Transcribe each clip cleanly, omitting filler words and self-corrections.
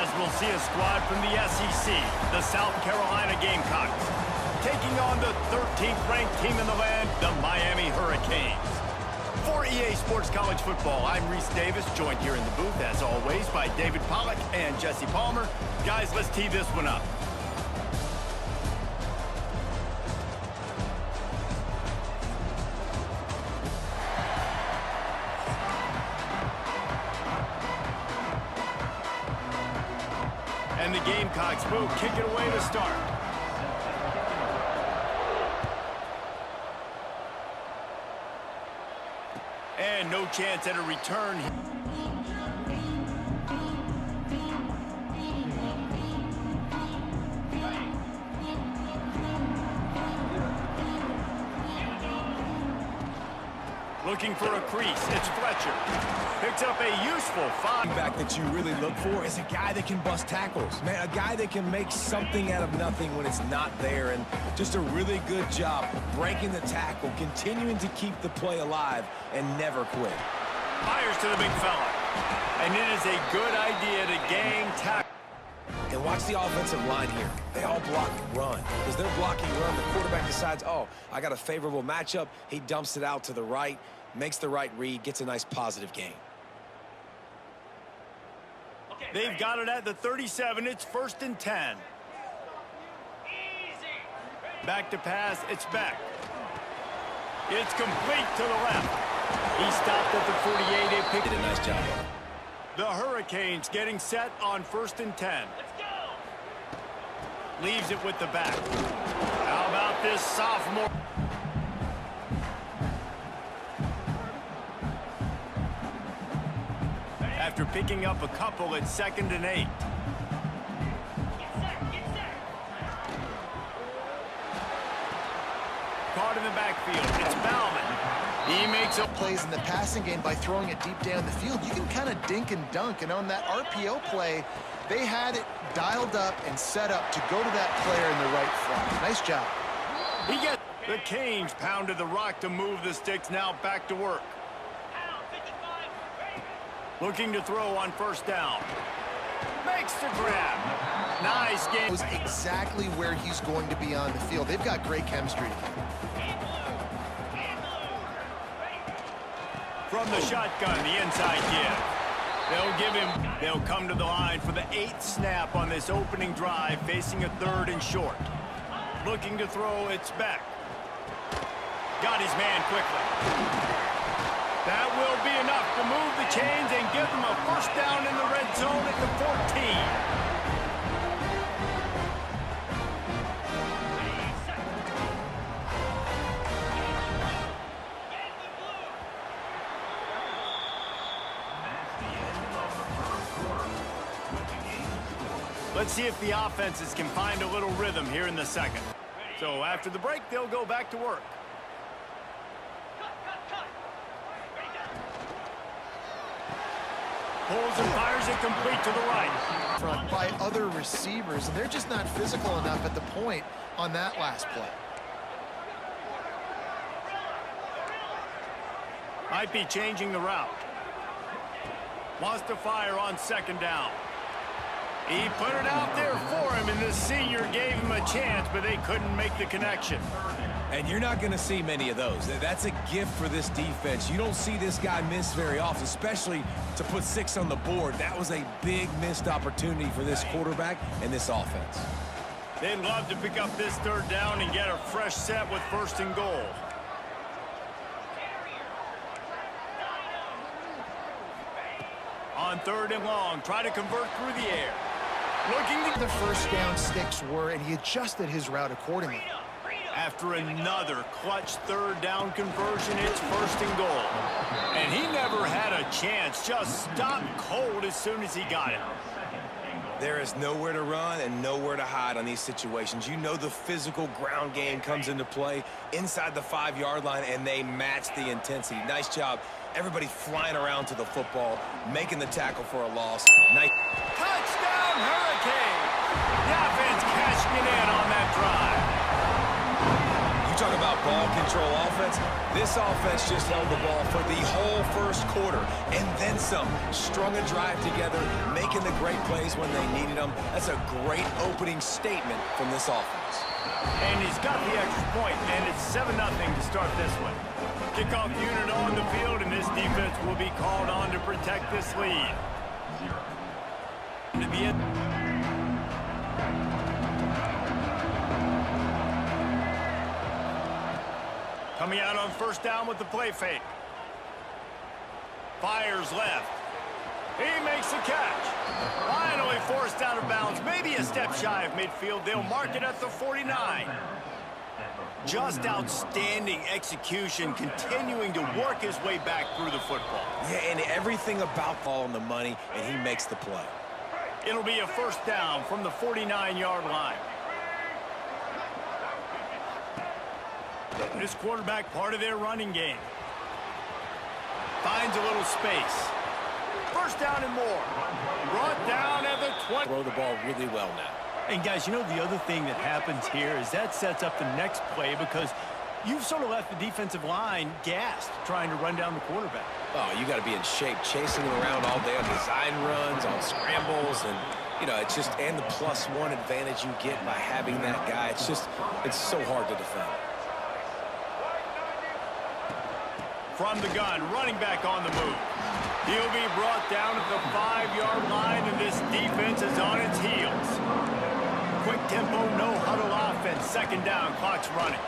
as we'll see a squad from the SEC, the South Carolina Gamecocks, taking on the 13th ranked team in the land, the Miami Hurricanes. For EA Sports College Football, I'm Reese Davis, joined here in the booth, as always, by David Pollack and Jesse Palmer. Guys, let's tee this one up. And the Gamecocks will kick it away to start. And no chance at a return. Looking for a crease, it's Fletcher. Picks up a useful back that you really look for is a guy that can bust tackles. Man, a guy that can make something out of nothing when it's not there. And just a really good job breaking the tackle, continuing to keep the play alive, and never quit. Fires to the big fella. And it is a good idea to gang tackle. And watch the offensive line here. They all block run. Because they're blocking run, the quarterback decides, oh, I got a favorable matchup. He dumps it out to the right, makes the right read, gets a nice positive gain. They've got it at the 37. It's 1st and 10. Back to pass. It's Beck. It's complete to the left. He stopped at the 48. They picked Did a nice job. The Hurricanes getting set on 1st and 10. Leaves it with the back. How about this sophomore? After picking up a couple at 2nd and 8. Caught in the backfield. It's Bauman. He makes up plays in the passing game by throwing it deep down the field. You can kind of dink and dunk, and on that RPO play, they had it dialed up and set up to go to that player in the right front. Nice job. He gets the Canes pounded the rock to move the sticks. Now back to work. Looking to throw on 1st down. Makes the grab. Nice game. Knows exactly where he's going to be on the field. They've got great chemistry together. From the shotgun, the inside give. They'll come to the line for the 8th snap on this opening drive, facing a 3rd and short. Looking to throw, it's Beck. Got his man quickly. That will be enough to move the chains and give them a 1st down in the red zone at the 14. Let's see if the offenses can find a little rhythm here in the 2nd. So after the break, they'll go back to work. Pulls and fires it complete to the right. Front by other receivers, and they're just not physical enough at the point on that last play. Might be changing the route. Wants to fire on 2nd down. He put it out there for him, and the senior gave him a chance, but they couldn't make the connection. And you're not going to see many of those. That's a gift for this defense. You don't see this guy miss very often, especially to put 6 on the board. That was a big missed opportunity for this quarterback and this offense. They'd love to pick up this 3rd down and get a fresh set with 1st and goal. On 3rd and long, try to convert through the air. Looking to the 1st down sticks were, and he adjusted his route accordingly. After another clutch 3rd down conversion, it's 1st and goal. And he never had a chance, just stopped cold as soon as he got it. There is nowhere to run and nowhere to hide on these situations. You know the physical ground game comes into play inside the 5-yard line, and they match the intensity. Nice job. Everybody flying around to the football, making the tackle for a loss. Nice. Touchdown, Hurricane! The offense cashing it in on that drive. You talk about ball control offense. This offense just held the ball for the whole 1st quarter. and then some. Strung a drive together, making the great plays when they needed them. That's a great opening statement from this offense. And he's got the extra point, and it's 7-0 to start this one. Kickoff unit on the field, and this defense will be called on to protect this lead. To the end. Coming out on first down with the play fake. Fires left. He makes the catch. Finally forced out of bounds. Maybe a step shy of midfield. They'll mark it at the 49. Just outstanding execution, continuing to work his way back through the football. Yeah, and everything about ball on the money, and he makes the play. It'll be a first down from the 49-yard line. This quarterback, part of their running game. Finds a little space. First down and more. Brought down at the 20. Throw the ball really well now. And guys, you know the other thing that happens here is that sets up the next play because you've sort of left the defensive line gassed trying to run down the quarterback. Oh, you got to be in shape, chasing him around all day on design runs, on scrambles, and you know, it's just, and the +1 advantage you get by having that guy. It's just, it's so hard to defend. From the gun, running back on the move. He'll be brought down at the 5-yard line, and this defense is on its heels. Quick tempo, no huddle offense. Second down, clock's running.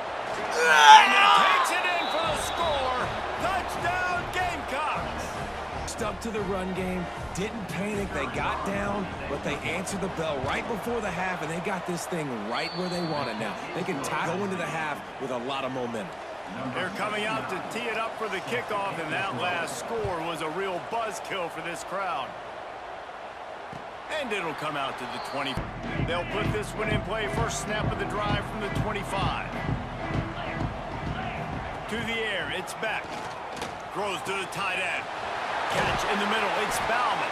And he takes it in for the score. Touchdown, Gamecocks. Stuck to the run game, didn't panic, they got down, but they answered the bell right before the half, and they got this thing right where they want it now. They can go into the half with a lot of momentum. They're coming out to tee it up for the kickoff, and that last score was a real buzzkill for this crowd. And it'll come out to the 20. They'll put this one in play. First snap of the drive from the 25. To the air, it's Beck. Throws to the tight end. Catch in the middle, it's Bauman.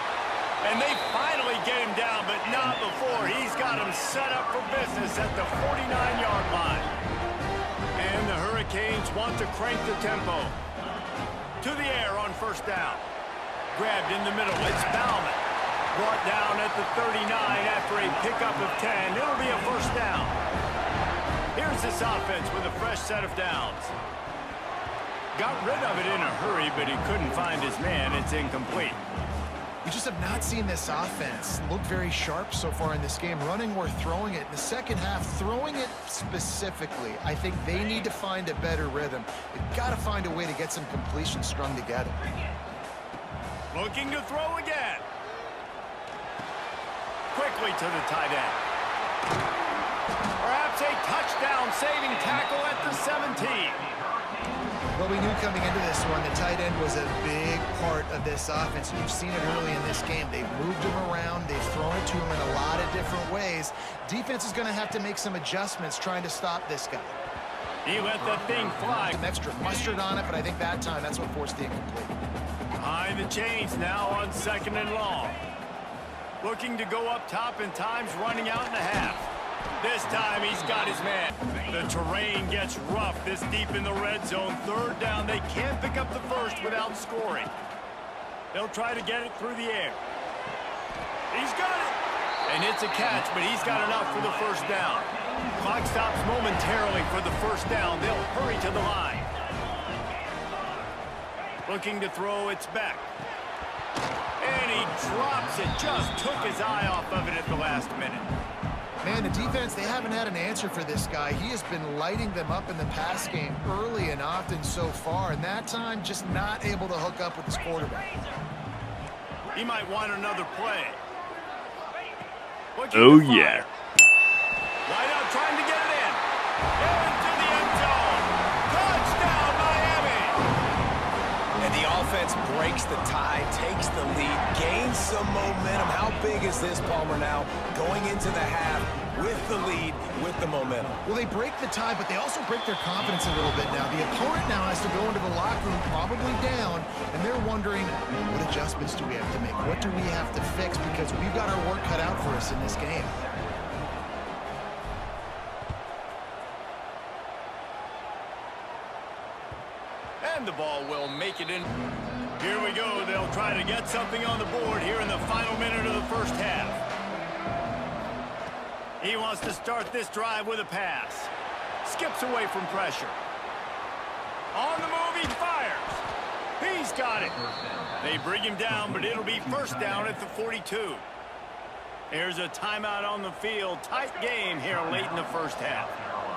And they finally get him down, but not before. He's got him set up for business at the 49-yard line. And the Hurricanes want to crank the tempo. To the air on first down. Grabbed in the middle, it's Bauman. Brought down at the 39 after a pickup of 10. It'll be a first down. Here's this offense with a fresh set of downs. Got rid of it in a hurry, but he couldn't find his man. It's incomplete. We just have not seen this offense look very sharp so far in this game, running or throwing it. In the second half, throwing it specifically, I think they need to find a better rhythm. They've got to find a way to get some completions strung together. Looking to throw again. Quickly to the tight end. Perhaps a touchdown-saving tackle at the 17. Well, we knew coming into this one, the tight end was a big part of this offense. You've seen it early in this game. They've moved him around. They've thrown it to him in a lot of different ways. Defense is going to have to make some adjustments trying to stop this guy. He let that thing fly. Some extra mustard on it, but I think that time that's what forced the incomplete. Behind the chains now on second and long. Looking to go up top, and time's running out in the half. This time he's got his man. The terrain gets rough this deep in the red zone. Third down, they can't pick up the first without scoring. They'll try to get it through the air. He's got it. And it's a catch, but he's got enough for the first down. Clock stops momentarily for the first down. They'll hurry to the line. Looking to throw, it's back. And he drops it. Just took his eye off of it at the last minute. Man, the defense, they haven't had an answer for this guy. He has been lighting them up in the pass game early and often so far, and that time just not able to hook up with his quarterback. He might want another play. Oh, yeah. Wide out trying to get it in. Into the end zone. Touchdown, Miami. And the offense breaks the tie, takes the lead, gains some momentum. How big is this, Palmer, now going into the half with the lead, with the momentum? Well, they break the tie, but they also break their confidence a little bit now. The opponent now has to go into the locker room probably down, and they're wondering, what adjustments do we have to make? What do we have to fix? Because we've got our work cut out for us in this game. And the ball will make it in. Here we go. They'll He'll try to get something on the board here in the final minute of the first half. He wants to start this drive with a pass. Skips away from pressure. On the move, he fires. He's got it. They bring him down, but it'll be first down at the 42. Here's a timeout on the field. Tight game here late in the first half.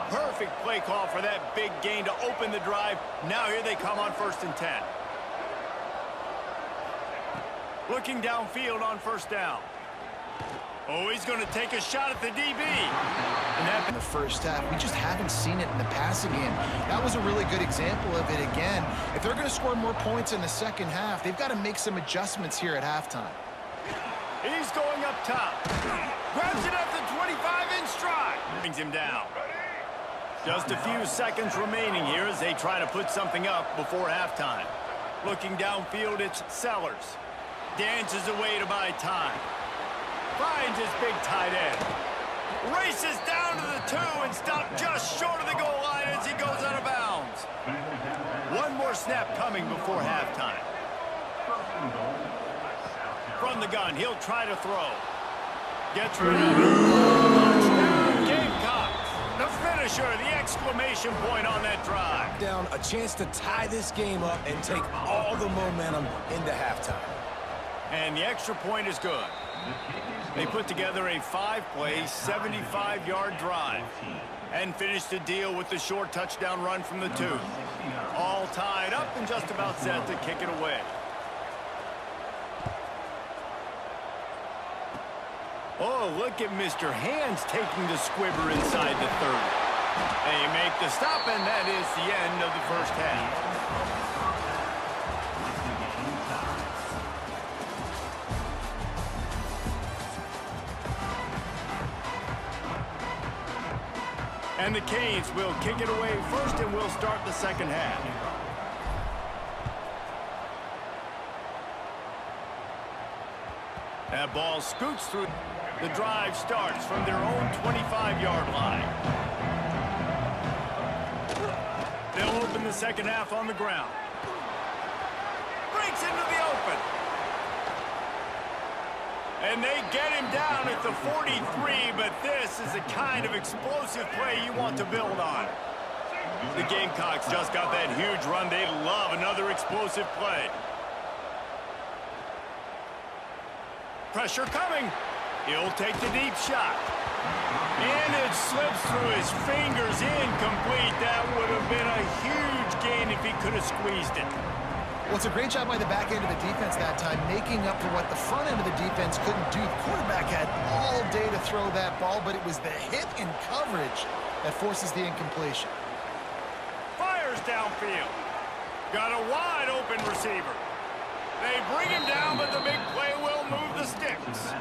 Perfect play call for that big gain to open the drive. Now here they come on 1st and 10. Looking downfield on first down. Oh, he's going to take a shot at the DB. And that in the first half, we just haven't seen it in the passing game. That was a really good example of it again. If they're going to score more points in the second half, they've got to make some adjustments here at halftime. He's going up top. Grabs it at the 25 in stride. Brings him down. Just a few seconds remaining here as they try to put something up before halftime. Looking downfield, it's Sellers. Dances away to buy time. Finds his big tight end. Races down to the 2 and stopped just short of the goal line as he goes out of bounds. One more snap coming before halftime. From the gun, he'll try to throw. Gets rid of it. Touchdown, Gamecocks. The finisher, the exclamation point on that drive. Down, a chance to tie this game up and take all the momentum into halftime. And the extra point is good. They put together a 5-play, 75-yard drive and finished the deal with the short touchdown run from the 2. All tied up and just about set to kick it away. Oh, look at Mr. Hands taking the squibber inside the 30. They make the stop, and that is the end of the first half. And the Canes will kick it away first, and we'll start the second half. That ball scoots through. The drive starts from their own 25-yard line. They'll open the second half on the ground. Breaks into the open. And they get him down at the 43, but this is the kind of explosive play you want to build on. The Gamecocks just got that huge run. They love another explosive play. Pressure coming. He'll take the deep shot. And it slips through his fingers, incomplete. That would have been a huge gain if he could have squeezed it. Well, it's a great job by the back end of the defense that time, making up for what the front end of the defense couldn't do. The quarterback had all day to throw that ball, but it was the hit and coverage that forces the incompletion. Fires downfield. Got a wide open receiver. They bring him down, but the big play will move the sticks.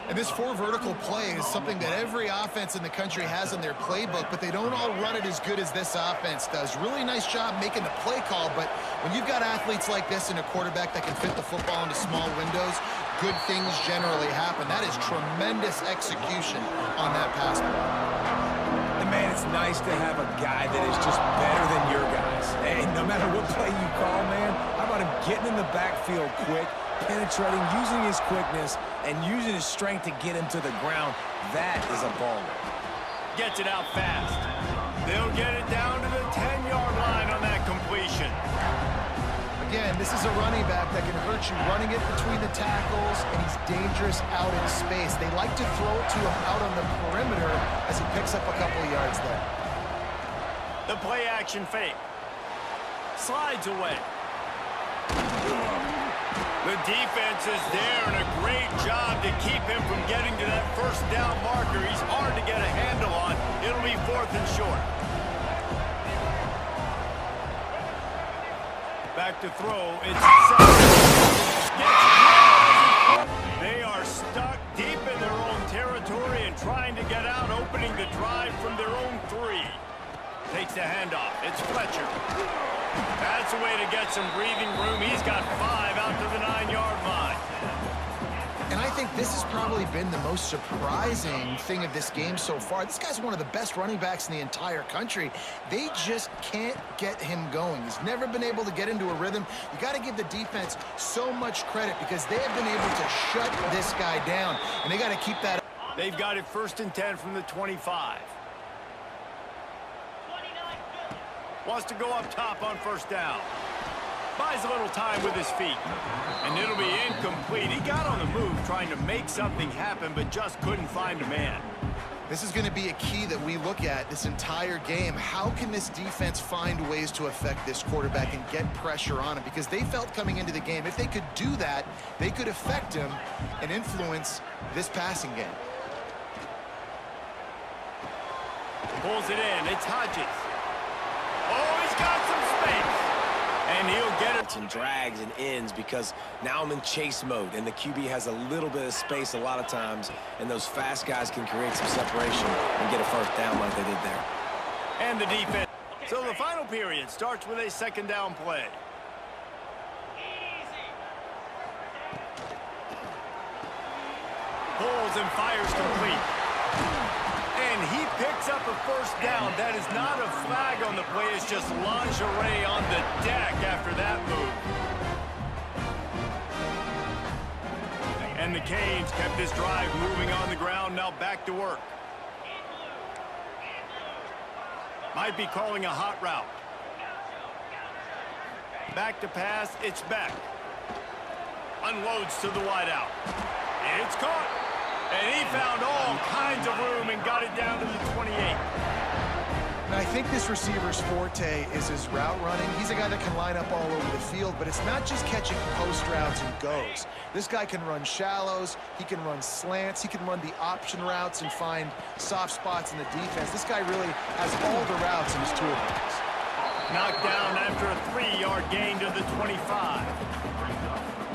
And this 4 vertical play is something that every offense in the country has in their playbook, but they don't all run it as good as this offense does. Really nice job making the play call, but when you've got athletes like this and a quarterback that can fit the football into small windows, good things generally happen. That is tremendous execution on that pass ball. And man, it's nice to have a guy that is just better than your guys. And no matter what play you call, man, how about him getting in the backfield quick, penetrating, using his quickness, and using his strength to get him to the ground. That is a baller. Gets it out fast. They'll get it down to the 10-yard line on that completion. Again, this is a running back that can hurt you running it between the tackles, and he's dangerous out in space. They like to throw it to him out on the perimeter as he picks up a couple of yards there. The play action fake. Slides away. The defense is there, and a great job to keep him from getting to that first down marker. He's hard to get a handle on. It'll be 4th and short. Back to throw. It's They are stuck deep in their own territory and trying to get out, opening the drive from their own 3. Takes the handoff. It's Fletcher. That's a way to get some breathing room. He's got 5 out to the 9-yard line. And I think this is probably probably been the most surprising thing of this game so far. This guy's one of the best running backs in the entire country. They just can't get him going. He's never been able to get into a rhythm. You got to give the defense so much credit because they have been able to shut this guy down, and they got to keep that. They've got it 1st and 10 from the 25. Wants to go up top on 1st down. Buys a little time with his feet. And it'll be incomplete. He got on the move trying to make something happen, but just couldn't find a man. This is going to be a key that we look at this entire game. How can this defense find ways to affect this quarterback and get pressure on him? Because they felt coming into the game, if they could do that, they could affect him and influence this passing game. Pulls it in. It's Hodges. Oh, he's got some space. And he'll get it. And drags and ends because now I'm in chase mode, and the QB has a little bit of space a lot of times, and those fast guys can create some separation and get a 1st down like they did there. And the defense. So the final period starts with a 2nd down play. Pulls and fires complete. And he picks up a 1st down. That is not a flag on the play. It's just lingerie on the deck after that move. And the Canes kept this drive moving on the ground. Now back to work. Might be calling a hot route. Back to pass. It's Beck. Unloads to the wideout. It's caught. And he found all kinds of room and got it down to the 28. And I think this receiver's forte is his route running. He's a guy that can line up all over the field, but it's not just catching post routes and goes. This guy can run shallows, he can run slants, he can run the option routes and find soft spots in the defense. This guy really has all the routes in his toolbox. Knocked down after a 3-yard gain to the 25.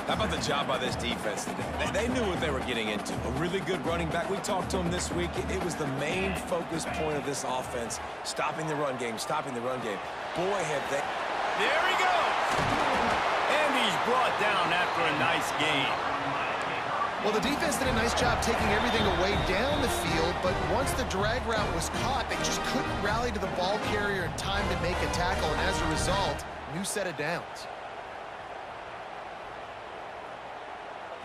How about the job by this defense today? They knew what they were getting into. A really good running back. We talked to him this week. It was the main focus point of this offense, stopping the run game, stopping the run game. Boy, have they... There he goes! And he's brought down after a nice gain. Well, the defense did a nice job taking everything away down the field, but once the drag route was caught, they just couldn't rally to the ball carrier in time to make a tackle, and as a result, new set of downs.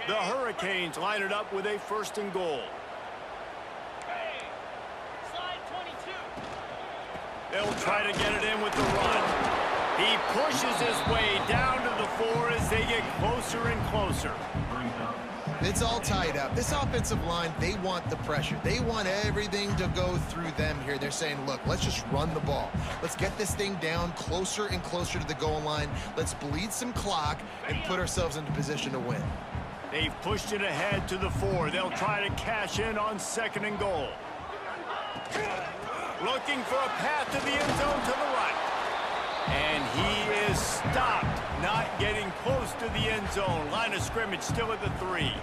The Hurricanes line it up with a 1st and goal. They'll try to get it in with the run. He pushes his way down to the 4 as they get closer and closer. It's all tied up. This offensive line, they want the pressure. They want everything to go through them here. They're saying, look, let's just run the ball. Let's get this thing down closer and closer to the goal line. Let's bleed some clock and put ourselves into position to win. They've pushed it ahead to the 4. They'll try to cash in on 2nd and goal. Looking for a path to the end zone to the right. And he is stopped, not getting close to the end zone. Line of scrimmage still at the 3.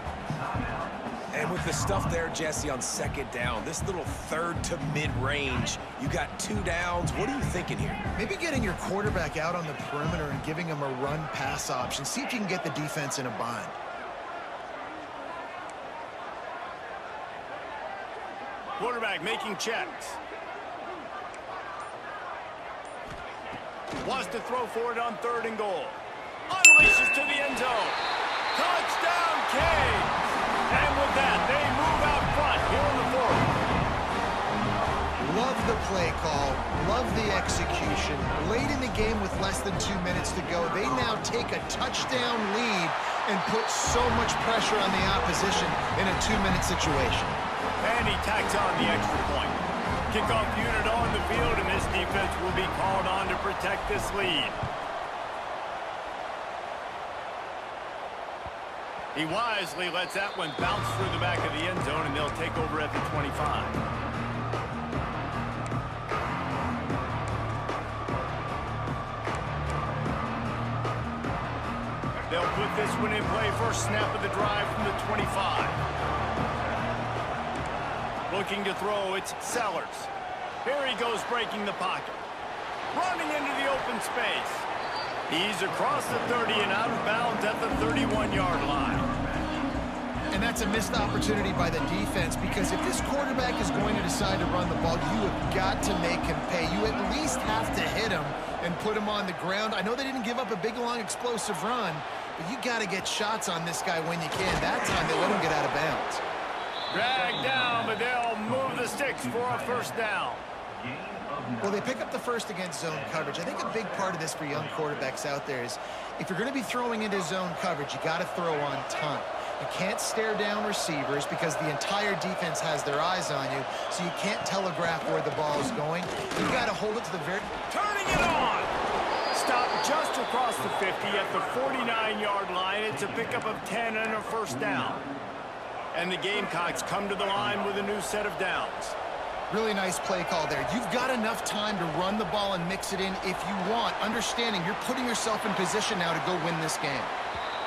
And with the stuff there, Jesse, on 2nd down, this little 3rd to mid-range, you got 2 downs. What are you thinking here? Maybe getting your quarterback out on the perimeter and giving him a run-pass option. See if you can get the defense in a bind. Quarterback making checks. Wants to throw for it on 3rd and goal. Unleashes to the end zone. Touchdown, Canes! And with that, they move out front here in the 4th. Love the play call. Love the execution. Late in the game with less than 2 minutes to go, they now take a touchdown lead and put so much pressure on the opposition in a 2-minute situation. And he tacks on the extra point. Kickoff unit on the field, and this defense will be called on to protect this lead. He wisely lets that one bounce through the back of the end zone, and they'll take over at the 25. They'll put this one in play. First snap of the drive from the 25. Looking to throw, it's Sellers. Here he goes breaking the pocket. Running into the open space. He's across the 30 and out of bounds at the 31-yard line. And that's a missed opportunity by the defense, because if this quarterback is going to decide to run the ball, you have got to make him pay. You at least have to hit him and put him on the ground. I know they didn't give up a big, long, explosive run, but you got to get shots on this guy when you can. That time, they let him get out of bounds. Dragged down, but they'll move the sticks for a first down. Well, they pick up the first against zone coverage. I think a big part of this for young quarterbacks out there is if you're going to be throwing into zone coverage, you got to throw on time. You can't stare down receivers because the entire defense has their eyes on you, so you can't telegraph where the ball is going. You got to hold it to the very... Turning it on! Stop just across the 50 at the 49-yard line. It's a pickup of 10 and a first down. And the Gamecocks come to the line with a new set of downs. Really nice play call there. You've got enough time to run the ball and mix it in if you want, understanding you're putting yourself in position now to go win this game.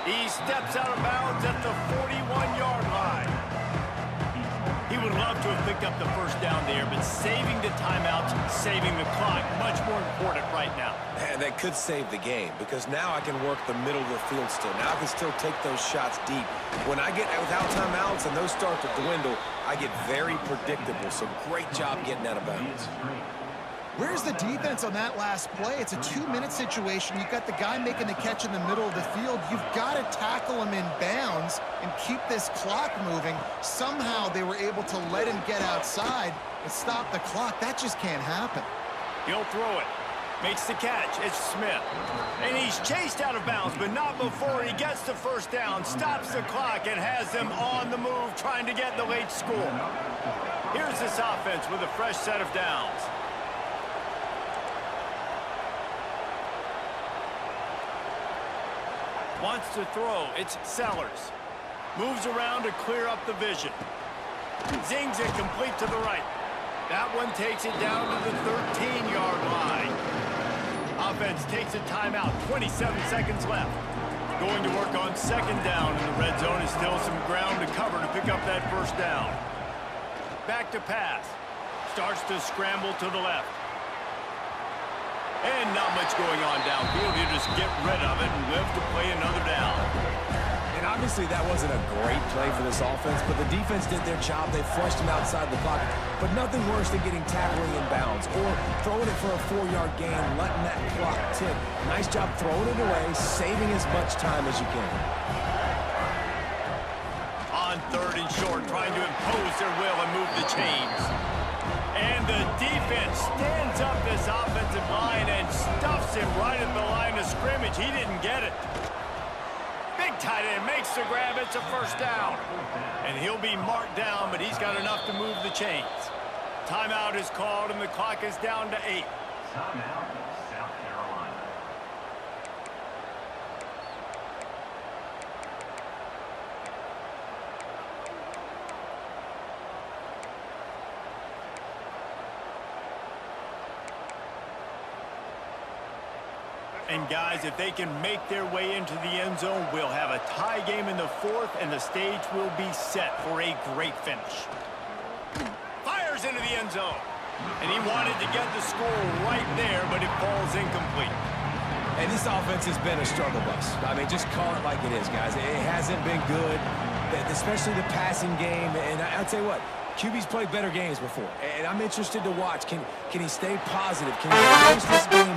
He steps out of bounds at the 41-yard line. He would love to have picked up the first down there, but saving the timeouts, saving the clock, much more important right now. And that could save the game, because now I can work the middle of the field still. Now I can still take those shots deep. When I get without timeouts and those start to dwindle, I get very predictable. So great job getting out of bounds. Where's the defense on that last play? It's a 2-minute situation. You've got the guy making the catch in the middle of the field. You've got to tackle him in bounds and keep this clock moving. Somehow they were able to let him get outside and stop the clock. That just can't happen. He'll throw it. Makes the catch. It's Smith. And he's chased out of bounds, but not before he gets the first down, stops the clock, and has them on the move trying to get the late score. Here's this offense with a fresh set of downs. Wants to throw. It's Sellers. Moves around to clear up the vision. Zings it complete to the right. That one takes it down to the 13-yard line. Offense takes a timeout. 27 seconds left. Going to work on second down in the red zone. Is still some ground to cover to pick up that first down. Back to pass. Starts to scramble to the left. And not much going on downfield. You just get rid of it and live to play another down. And obviously that wasn't a great play for this offense, but the defense did their job. They flushed him outside the pocket. But nothing worse than getting tackling in bounds or throwing it for a 4-yard gain, letting that clock tick. Nice job throwing it away, saving as much time as you can. On third and short, trying to impose their will and move the chains. And the defense stands up this offensive line and stuffs him right at the line of scrimmage. He didn't get it. Big tight end makes the grab. It's a first down. And he'll be marked down, but he's got enough to move the chains. Timeout is called, and the clock is down to 8. Timeout, South Carolina. And guys, if they can make their way into the end zone, we'll have a tie game in the fourth, and the stage will be set for a great finish. Fires into the end zone. And he wanted to get the score right there, but it falls incomplete. And this offense has been a struggle bus. I mean, just call it like it is, guys. It hasn't been good, especially the passing game. And I'll tell you what, QB's played better games before. And I'm interested to watch. Can he stay positive? Can he finish this game